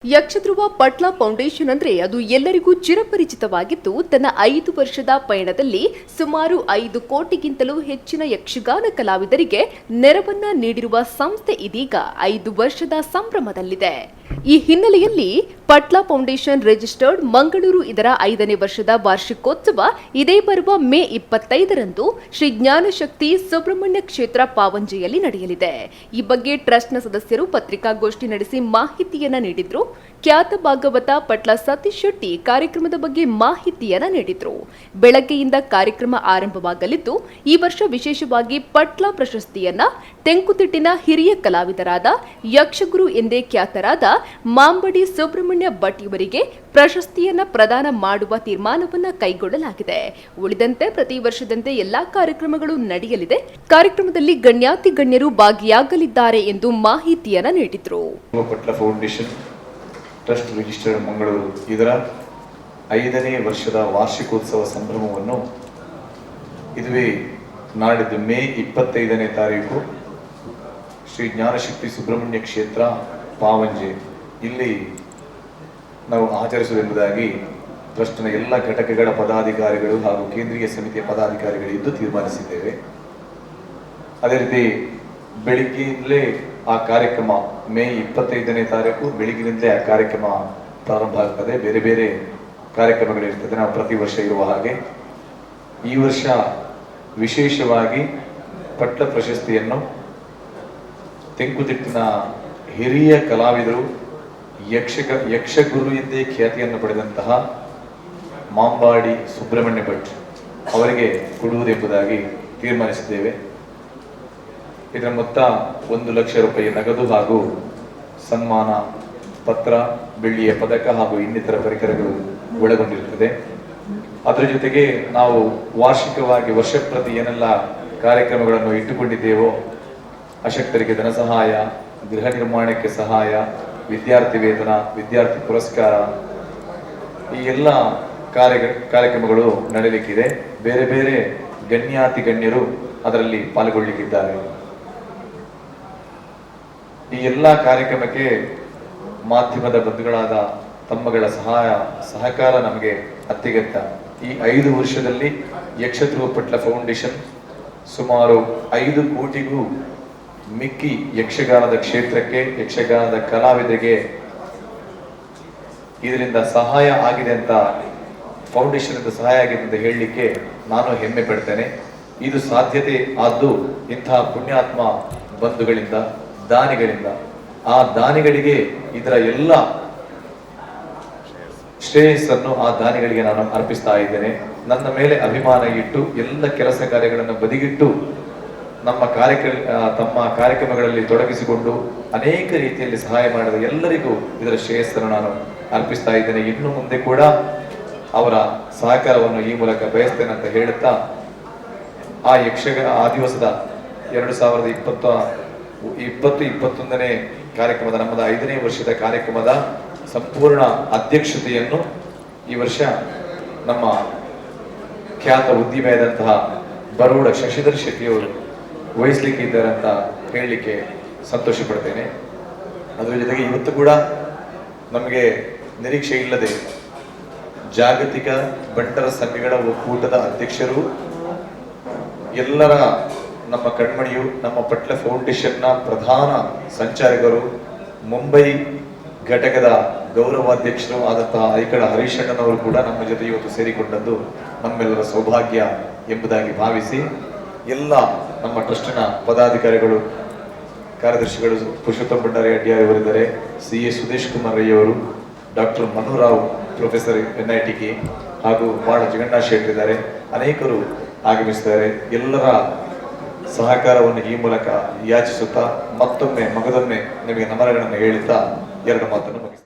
ಯಕ್ಷಧ್ರುವ ಪಟ್ಲ foundation ಅಂದ್ರೆ ಅದು ಎಲ್ಲರಿಗೂ ಚಿರಪರಿಚಿತವಾಗಿದ್ದು ತನ್ನ 5 ವರ್ಷದ ಪಯಣದಲ್ಲಿ ಸುಮಾರು 5 ಕೋಟಿಗಿಂತಲೂ ಹೆಚ್ಚಿನ ಯಕ್ಷಗಾನ ಕಲಾವಿದರಿಗೆ ನೆರವನ್ನ ನೀಡಿರುವ ಸಂಸ್ಥೆ ಇದೀಗ 5 ವರ್ಷದ ಸಂಭ್ರಮದಲ್ಲಿದೆ. ಈ ಹಿನ್ನೆಲೆಯಲ್ಲಿ ಪಟ್ಲ ಫೌಂಡೇಶನ್ ರಿಜಿಸ್ಟರ್ಡ್ ಮಂಗಳೂರು ಇದರ 5ನೇ ವರ್ಷದ ವಾರ್ಷಿಕೋತ್ಸವ ಇದೇ ಬರುವ ಮೇ 25ರಂದು ಶ್ರೀ ಜ್ಞಾನಶಕ್ತಿ ಸುಬ್ರಹ್ಮಣ್ಯ ಕ್ಷೇತ್ರ ಪಾವಂಜೆಯಲ್ಲಿ ನಡೆಯಲಿದೆ. ಈ ಬಗ್ಗೆ ಟ್ರಸ್ಟ್ನ ಸದಸ್ಯರು ಪತ್ರಿಕಾಗೋಷ್ಠಿ ನಡೆಸಿ ಮಾಹಿತಿಯನ್ನ ನೀಡಿದ್ರು. ಖ್ಯಾತ ಭಾಗವತ ಪಟ್ಲ ಸತೀಶ್ ಶೆಟ್ಟಿ ಕಾರ್ಯಕ್ರಮದ ಬಗ್ಗೆ ಮಾಹಿತಿಯನ್ನ ನೀಡಿದ್ರು. ಬೆಳಗ್ಗೆಯಿಂದ ಕಾರ್ಯಕ್ರಮ ಆರಂಭವಾಗಲಿದ್ದು ಈ ವರ್ಷ ವಿಶೇಷವಾಗಿ ಪಟ್ಲ ಪ್ರಶಸ್ತಿಯನ್ನ ತೆಂಕುತಿಟ್ಟಿನ ಹಿರಿಯ ಕಲಾವಿದರಾದ ಯಕ್ಷಗುರು ಎಂದೇ ಖ್ಯಾತರಾದ ಮಾಂಬಡಿ ಸುಬ್ರಹ್ಮಣ್ಯ ಭಟ್ ಇವರಿಗೆ ಪ್ರಶಸ್ತಿಯನ್ನ ಪ್ರದಾನ ಮಾಡುವ ತೀರ್ಮಾನವನ್ನ ಕೈಗೊಳ್ಳಲಾಗಿದೆ. ಉಳಿದಂತೆ ಪ್ರತಿ ವರ್ಷದಂತೆ ಎಲ್ಲಾ ಕಾರ್ಯಕ್ರಮಗಳು ನಡೆಯಲಿದೆ. ಕಾರ್ಯಕ್ರಮದಲ್ಲಿ ಗಣ್ಯಾತಿ ಗಣ್ಯರು ಭಾಗಿಯಾಗಲಿದ್ದಾರೆ ಎಂದು ಮಾಹಿತಿಯನ್ನ ನೀಡಿದ್ರು. ಪಟ್ಲ ಫೌಂಡೇಶನ್ ಟ್ರಸ್ಟ್ ರಿಜಿಸ್ಟರ್ಡ್ ಮಂಗಳೂರು ಇದರ 5ನೇ ವರ್ಷದ ವಾರ್ಷಿಕೋತ್ಸವ ಸಂಭ್ರಮವನ್ನು ಇದುವೇ ನಾಡಿದ್ದು ಮೇ 25ನೇ ತಾರೀಕು ಶ್ರೀ ಜ್ಞಾನಶಕ್ತಿ ಸುಬ್ರಹ್ಮಣ್ಯ ಕ್ಷೇತ್ರ ಪಾವಂಜೆ ಇಲ್ಲಿ ನಾವು ಆಚರಿಸುವುದೆಂಬುದಾಗಿ ಟ್ರಸ್ಟ್ನ ಎಲ್ಲ ಘಟಕಗಳ ಪದಾಧಿಕಾರಿಗಳು ಹಾಗೂ ಕೇಂದ್ರೀಯ ಸಮಿತಿಯ ಪದಾಧಿಕಾರಿಗಳು ಇದ್ದು ತೀರ್ಮಾನಿಸಿದ್ದೇವೆ. ಅದೇ ರೀತಿ ಬೆಳಿಗ್ಗೆಯಿಂದಲೇ ಆ ಕಾರ್ಯಕ್ರಮ ಮೇ 25ನೇ ತಾರೀಕು ಬೆಳಿಗ್ಗಿನಿಂದಲೇ ಆ ಕಾರ್ಯಕ್ರಮ ಪ್ರಾರಂಭ ಆಗ್ತದೆ. ಬೇರೆ ಬೇರೆ ಕಾರ್ಯಕ್ರಮಗಳಿರ್ತದೆ, ನಾವು ಪ್ರತಿ ವರ್ಷ ಇರುವ ಹಾಗೆ. ಈ ವರ್ಷ ವಿಶೇಷವಾಗಿ ಪಟ್ಲ ಪ್ರಶಸ್ತಿಯನ್ನು ತೆಂಕುತಿಟ್ಟಿನ ಹಿರಿಯ ಕಲಾವಿದರು ಯಕ್ಷಗುರು ಎಂದೇ ಖ್ಯಾತಿಯನ್ನು ಪಡೆದಂತಹ ಮಾಂಬಾಡಿ ಸುಬ್ರಹ್ಮಣ್ಯ ಭಟ್ ಅವರಿಗೆ ಕೊಡುವುದೆಂಬುದಾಗಿ ತೀರ್ಮಾನಿಸಿದ್ದೇವೆ. ಇದರ ಮೊತ್ತ 1 ಲಕ್ಷ ರೂಪಾಯಿ ನಗದು ಹಾಗೂ ಸನ್ಮಾನ ಪತ್ರ, ಬೆಳ್ಳಿಯ ಪದಕ ಹಾಗೂ ಇನ್ನಿತರ ಪರಿಕರಗಳು ಒಳಗೊಂಡಿರುತ್ತದೆ. ಅದರ ಜೊತೆಗೆ ನಾವು ವಾರ್ಷಿಕವಾಗಿ ವರ್ಷಪ್ರತಿ ಏನೆಲ್ಲ ಕಾರ್ಯಕ್ರಮಗಳನ್ನು ಇಟ್ಟುಕೊಂಡಿದ್ದೇವೋ, ಅಶಕ್ತರಿಗೆ ಧನ ಸಹಾಯ, ಗೃಹ ನಿರ್ಮಾಣಕ್ಕೆ ಸಹಾಯ, ವಿದ್ಯಾರ್ಥಿ ವೇತನ, ವಿದ್ಯಾರ್ಥಿ ಪುರಸ್ಕಾರ, ಈ ಎಲ್ಲ ಕಾರ್ಯಕ್ರಮಗಳು ನಡೆಯಲಿಕ್ಕಿದೆ. ಬೇರೆ ಬೇರೆ ಗಣ್ಯಾತಿ ಗಣ್ಯರು ಅದರಲ್ಲಿ ಪಾಲ್ಗೊಳ್ಳಿಕ್ಕಿದ್ದಾರೆ. ಈ ಎಲ್ಲ ಕಾರ್ಯಕ್ರಮಕ್ಕೆ ಮಾಧ್ಯಮದ ಬಂಧುಗಳಾದ ತಮ್ಮಗಳ ಸಹಕಾರ ನಮಗೆ ಅತ್ಯಗತ್ಯ. ಈ 5 ವರ್ಷದಲ್ಲಿ ಯಕ್ಷಧ್ರುವ ಪಟ್ಲ ಫೌಂಡೇಶನ್ ಸುಮಾರು 5 ಕೋಟಿಗೂ ಮಿಕ್ಕಿ ಯಕ್ಷಗಾನದ ಕ್ಷೇತ್ರಕ್ಕೆ, ಯಕ್ಷಗಾನದ ಕಲಾವಿದರಿಗೆ ಇದರಿಂದ ಸಹಾಯ ಆಗಿದೆ ಅಂತ, ಫೌಂಡೇಶನ್ ಇಂದ ಸಹಾಯ ಆಗಿದೆ ಅಂತ ಹೇಳಲಿಕ್ಕೆ ನಾನು ಹೆಮ್ಮೆ ಪಡ್ತೇನೆ. ಇದು ಸಾಧ್ಯತೆ ಆದ್ದು ಇಂತಹ ಪುಣ್ಯಾತ್ಮ ಬಂಧುಗಳಿಂದ, ದಾನಿಗಳಿಂದ. ಆ ದಾನಿಗಳಿಗೆ ಇದರ ಎಲ್ಲ ಶ್ರೇಯಸ್ಸನ್ನು ಆ ದಾನಿಗಳಿಗೆ ನಾನು ಅರ್ಪಿಸ್ತಾ ಇದ್ದೇನೆ. ನನ್ನ ಮೇಲೆ ಅಭಿಮಾನ ಇಟ್ಟು ಎಲ್ಲ ಕೆಲಸ ಕಾರ್ಯಗಳನ್ನು ಬದಿಗಿಟ್ಟು ತಮ್ಮ ಕಾರ್ಯಕ್ರಮಗಳಲ್ಲಿ ತೊಡಗಿಸಿಕೊಂಡು ಅನೇಕ ರೀತಿಯಲ್ಲಿ ಸಹಾಯ ಮಾಡಿದ ಎಲ್ಲರಿಗೂ ಇದರ ಶ್ರೇಯಸ್ಸನ್ನು ನಾನು ಅರ್ಪಿಸ್ತಾ ಇದ್ದೇನೆ. ಇನ್ನು ಮುಂದೆ ಕೂಡ ಅವರ ಸಹಕಾರವನ್ನು ಈ ಮೂಲಕ ಬಯಸ್ತೇನೆ ಅಂತ ಹೇಳುತ್ತಾ, ಆ ದಿವಸದ 2020-21ನೇ ಕಾರ್ಯಕ್ರಮದ ನಮ್ಮದ 5ನೇ ವರ್ಷದ ಕಾರ್ಯಕ್ರಮದ ಸಂಪೂರ್ಣ ಅಧ್ಯಕ್ಷತೆಯನ್ನು ಈ ವರ್ಷ ನಮ್ಮ ಖ್ಯಾತ ಉದ್ಯಮಿಯಾದಂತಹ ಬರೋಡ ಶಶಿಧರ್ ಶೆಟ್ಟಿಯವರು ವಹಿಸ್ಲಿಕ್ಕೆ ಇದ್ದಾರೆ ಅಂತ ಹೇಳಲಿಕ್ಕೆ ಸಂತೋಷ ಪಡ್ತೇನೆ. ಅದರ ಜೊತೆಗೆ ಇವತ್ತು ಕೂಡ ನಮಗೆ ನಿರೀಕ್ಷೆ ಇಲ್ಲದೆ ಜಾಗತಿಕ ಬಂಟರ ಸಂಘಗಳ ಒಕ್ಕೂಟದ ಅಧ್ಯಕ್ಷರು, ಎಲ್ಲರ ನಮ್ಮ ಕಣ್ಮಣಿಯು, ನಮ್ಮ ಪಟ್ಲ ಫೌಂಡೇಶನ್ನ ಪ್ರಧಾನ ಸಂಚಾಲಕರು, ಮುಂಬೈ ಘಟಕದ ಗೌರವಾಧ್ಯಕ್ಷರು ಆದಂತಹ ಐಕಳ ಹರೀಶಣ್ಣನವರು ಕೂಡ ನಮ್ಮ ಜೊತೆ ಇವತ್ತು ಸೇರಿಕೊಂಡದ್ದು ನಮ್ಮೆಲ್ಲರ ಸೌಭಾಗ್ಯ ಎಂಬುದಾಗಿ ಭಾವಿಸಿ, ಎಲ್ಲ ನಮ್ಮ ಟ್ರಸ್ಟಿನ ಪದಾಧಿಕಾರಿಗಳು, ಕಾರ್ಯದರ್ಶಿಗಳು ಪುರುಷೋತ್ತಮ ಭಂಡಾರಿ ಅಡ್ಯಾರ್ ಅವರಿದ್ದಾರೆ, CA ಸುದೇಶ್ ಕುಮಾರ್ ರೈ ಅವರು, ಡಾಕ್ಟರ್ ಮನುರಾವ್ ಪ್ರೊಫೆಸರ್ NITK ಹಾಗೂ ಬಾಳ ಜಗನ್ನಾಥ್ ಶೆಟ್ಟಿ ಇದ್ದಾರೆ, ಅನೇಕರು ಆಗಮಿಸಿದ್ದಾರೆ. ಎಲ್ಲರ ಸಹಕಾರವನ್ನು ಈ ಮೂಲಕ ಯಾಚಿಸುತ್ತಾ ಮಗದೊಮ್ಮೆ ನಿಮಗೆ ನಮನಗಳನ್ನು ಹೇಳುತ್ತಾ 2 ಮಾತನ್ನು ಮುಗಿಸ್ತೇನೆ.